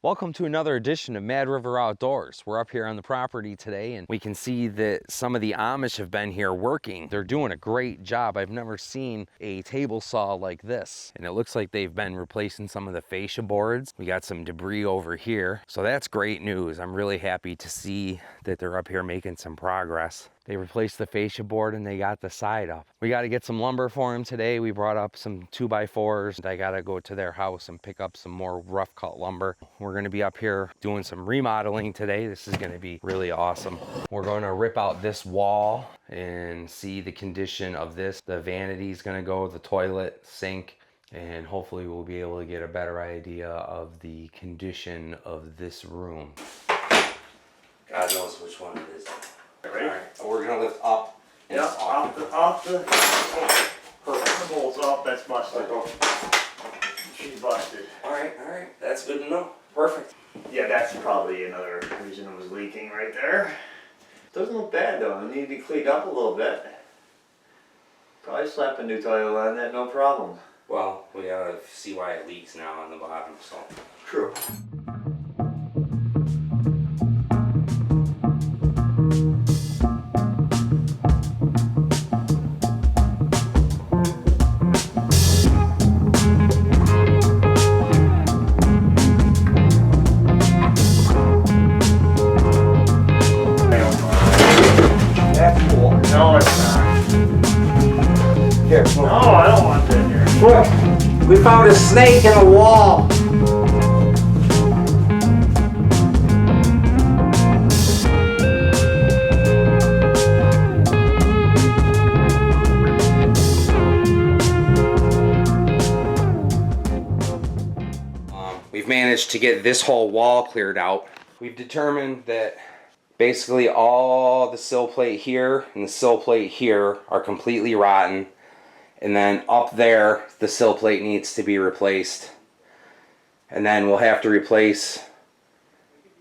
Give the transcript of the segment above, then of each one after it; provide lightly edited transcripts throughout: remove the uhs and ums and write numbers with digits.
Welcome to another edition of Mad River Outdoors. We're up here on the property today and we can see that some of the Amish have been here working. They're doing a great job. I've never seen a table saw like this. And it looks like they've been replacing some of the fascia boards. We got some debris over here. So that's great news. I'm really happy to see that they're up here making some progress. They replaced the fascia board and they got the side up. We got to get some lumber for them today. We brought up some 2x4s. I got to go to their house and pick up some more rough cut lumber. We're going to be up here doing some remodeling today. This is going to be really awesome. We're going to rip out this wall and see the condition of this. The vanity is going to go, the toilet, sink, and hopefully we'll be able to get a better idea of the condition of this room. God knows which one it is. Ready? All right, we're gonna lift up. Yeah, off the bolts off. That's busted. She's busted. All right, that's good to know. Perfect. Yeah, that's probably another reason it was leaking right there. Doesn't look bad though. It needed to be cleaned up a little bit. Probably slap a new toilet on that, no problem. Well, we gotta see why it leaks now on the bottom, so. True. Here, No, I don't want that here. look, we found a snake in a wall. We've managed to get this whole wall cleared out. We've determined that basically all the sill plate here and the sill plate here are completely rotten. And then up there, the sill plate needs to be replaced. And then we'll have to replace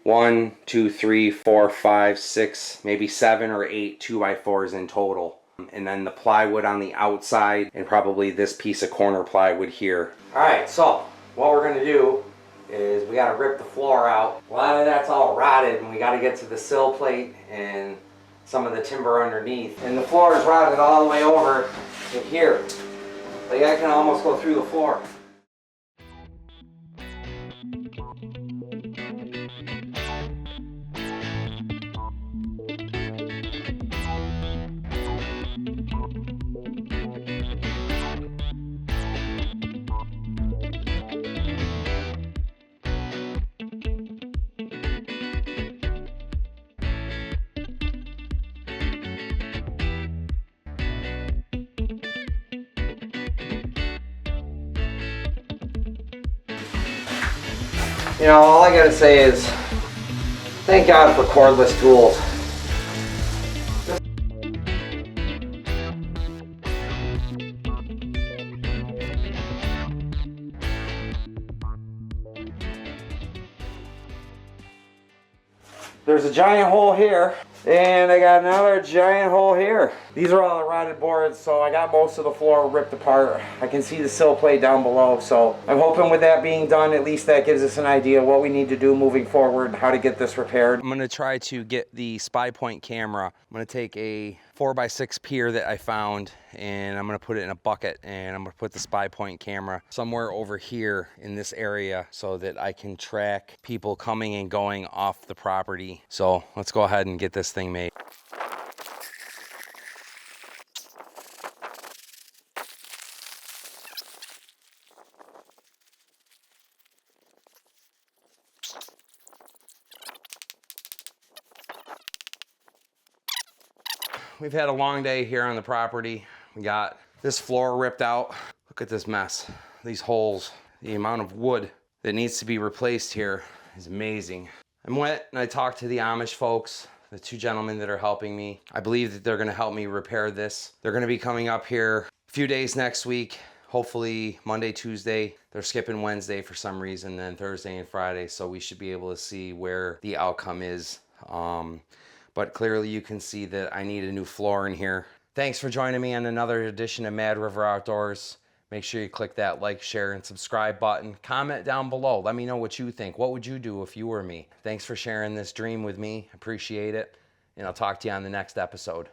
1, 2, 3, 4, 5, 6, maybe 7 or 8 2x4s in total. And then the plywood on the outside and probably this piece of corner plywood here. Alright, so what we're going to do is we got to rip the floor out. A lot of that's all rotted and we got to get to the sill plate and some of the timber underneath. And the floor is rotted all the way over to here. Like I can almost go through the floor. You know, all I gotta say is, thank God for cordless tools. There's a giant hole here, and I got another giant hole here. These are all the rotted boards, so I got most of the floor ripped apart. I can see the sill plate down below, so I'm hoping with that being done, at least that gives us an idea what we need to do moving forward, how to get this repaired. I'm gonna try to get the Spypoint camera. I'm gonna take a 4x6 pier that I found and I'm gonna put it in a bucket and I'm gonna put the Spypoint camera somewhere over here in this area so that I can track people coming and going off the property. So let's go ahead and get this thing made. We've had a long day here on the property. We got this floor ripped out. Look at this mess. These holes, the amount of wood that needs to be replaced here is amazing. I'm wet and I talked to the Amish folks, the two gentlemen that are helping me. I believe that they're gonna help me repair this. They're gonna be coming up here a few days next week, hopefully Monday, Tuesday. They're skipping Wednesday for some reason, then Thursday and Friday, so we should be able to see where the outcome is. But clearly you can see that I need a new floor in here. Thanks for joining me on another edition of Mad River Outdoors. Make sure you click that like, share, and subscribe button. Comment down below. Let me know what you think. What would you do if you were me? Thanks for sharing this dream with me. Appreciate it. And I'll talk to you on the next episode.